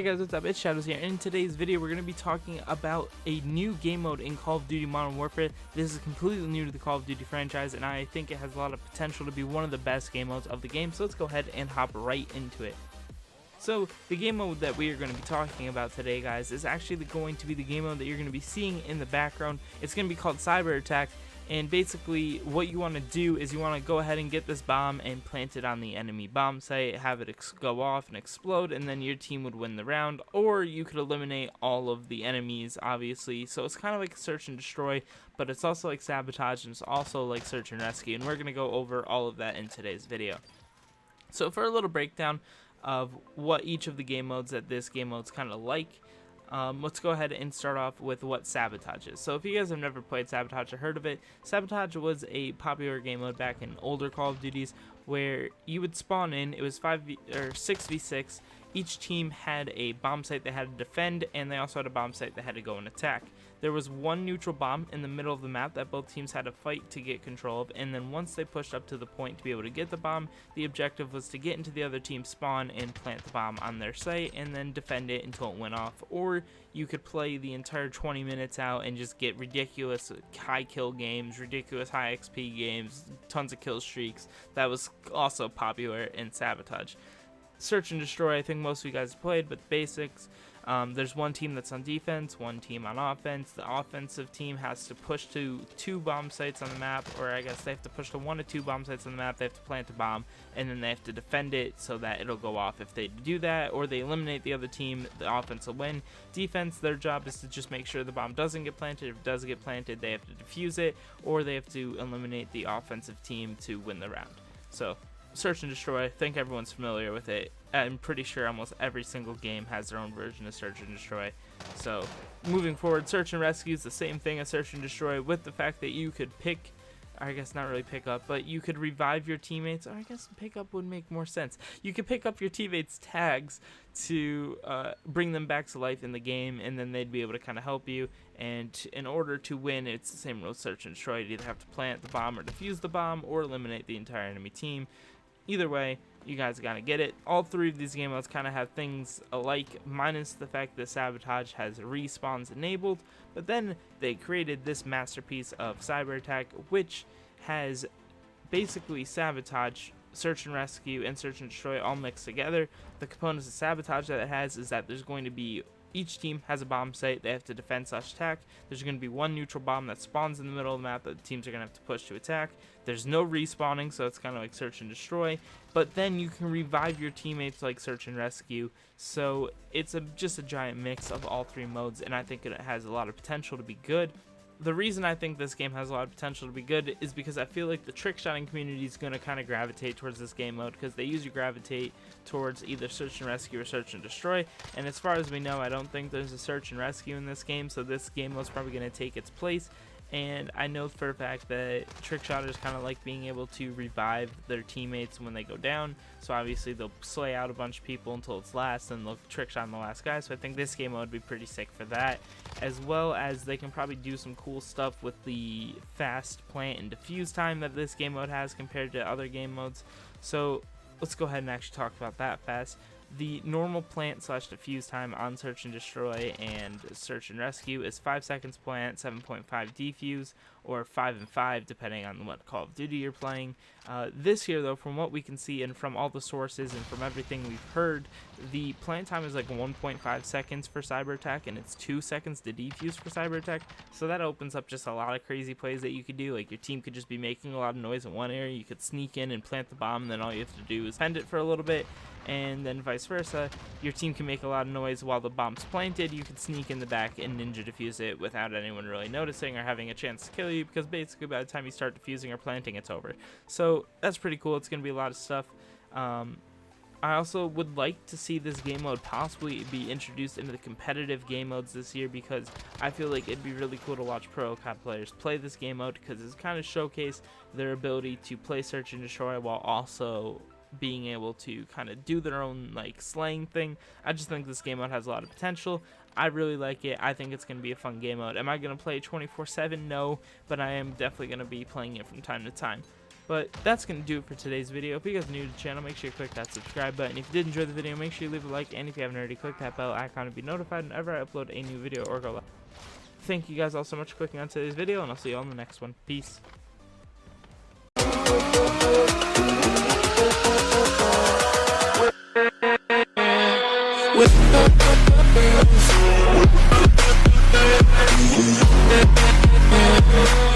guys, what's up? It's Shadows here. In today's video, we're going to be talking about a new game mode in Call of Duty Modern Warfare. This is completely new to the Call of Duty franchise, and I think it has a lot of potential to be one of the best game modes of the game, so let's go ahead and hop right into it. So, the game mode that we are going to be talking about today, guys, is actually going to be the game mode that you're going to be seeing in the background. It's going to be called Cyber Attack. And basically, what you want to do is you want to go ahead and get this bomb and plant it on the enemy bomb site, have it go off and explode, and then your team would win the round. Or you could eliminate all of the enemies, obviously. So it's kind of like search and destroy, but it's also like sabotage, and it's also like search and rescue. And we're going to go over all of that in today's video. So for a little breakdown of what each of the game modes that this game mode's kind of like, let's go ahead and start off with what Sabotage is. So if you guys have never played Sabotage or heard of it, Sabotage was a popular game mode back in older Call of Duties where you would spawn in. It was 6v6. Each team had a bomb site they had to defend, and they also had a bomb site that had to go and attack. There was one neutral bomb in the middle of the map that both teams had to fight to get control of, and then once they pushed up to the point to be able to get the bomb, the objective was to get into the other team's spawn and plant the bomb on their site and then defend it until it went off. Or you could play the entire 20 minutes out and just get ridiculous high kill games, ridiculous high XP games, tons of kill streaks. That was also popular in Sabotage. Search and Destroy, I think most of you guys played, but basics. There's one team that's on defense, one team on offense. The offensive team has to push to 2 bomb sites on the map, or I guess they have to push to 1 to 2 bomb sites on the map. They have to plant a bomb, and then they have to defend it so that it'll go off. If they do that, or they eliminate the other team, the offense will win. Defense, their job is to just make sure the bomb doesn't get planted. If it does get planted, they have to defuse it, or they have to eliminate the offensive team to win the round. So, Search and Destroy, I think everyone's familiar with it. I'm pretty sure almost every single game has their own version of Search and Destroy. So, moving forward, Search and Rescue is the same thing as Search and Destroy, with the fact that you could pick, I guess not really pick up, but you could revive your teammates, or I guess pick up would make more sense. You could pick up your teammates' tags to bring them back to life in the game, and then they'd be able to kind of help you. And in order to win, it's the same rule as Search and Destroy. You either have to plant the bomb or defuse the bomb, or eliminate the entire enemy team. Either way, you guys gotta get it. All 3 of these game modes kind of have things alike, minus the fact that Sabotage has respawns enabled, but then they created this masterpiece of Cyber Attack, which has basically Sabotage, Search and Rescue, and Search and Destroy all mixed together. The components of Sabotage that it has is that there's going to be, each team has a bomb site they have to defend/attack. There's going to be one neutral bomb that spawns in the middle of the map that the teams are going to have to push to attack. There's no respawning, so it's kind of like Search and Destroy. But then you can revive your teammates like Search and Rescue. So it's just a giant mix of all 3 modes, and I think it has a lot of potential to be good. The reason I think this game has a lot of potential to be good is because I feel like the trick-shotting community is going to kind of gravitate towards this game mode, because they usually gravitate towards either Search and Rescue or Search and Destroy. And as far as we know, I don't think there's a Search and Rescue in this game, so this game mode is probably going to take its place. And I know for a fact that trick shotters kind of like being able to revive their teammates when they go down. So obviously they'll slay out a bunch of people until it's last, and they'll trick shot on the last guy. So I think this game mode would be pretty sick for that. As well as they can probably do some cool stuff with the fast plant and defuse time that this game mode has compared to other game modes. So let's go ahead and actually talk about that fast. The normal plant/defuse time on Search and Destroy and Search and Rescue is 5 seconds plant, 7.5 defuse, or 5 and 5 depending on what Call of Duty you're playing. This here, though, from what we can see and from all the sources and from everything we've heard, the plant time is like 1.5 seconds for Cyber Attack, and it's 2 seconds to defuse for Cyber Attack. So that opens up just a lot of crazy plays that you could do. Like, your team could just be making a lot of noise in one area, you could sneak in and plant the bomb, and then all you have to do is defend it for a little bit. And then vice versa, your team can make a lot of noise while the bomb's planted. You can sneak in the back and ninja defuse it without anyone really noticing or having a chance to kill you, because basically by the time you start defusing or planting, it's over. So that's pretty cool. It's going to be a lot of stuff. I also would like to see this game mode possibly be introduced into the competitive game modes this year, because I feel like it'd be really cool to watch pro COD players play this game mode, because it's kind of showcase their ability to play Search and Destroy while also being able to kind of do their own like slaying thing. I just think this game mode has a lot of potential. I really like it. I think it's going to be a fun game mode. Am I going to play it 24/7? No, but I am definitely going to be playing it from time to time. But that's going to do it for today's video. If you guys are new to the channel, make sure you click that subscribe button. If you did enjoy the video, make sure you leave a like, and if you haven't already, click that bell icon to be notified whenever I upload a new video or go live. Thank you guys all so much for clicking on today's video, and I'll see you all in the next one. Peace. With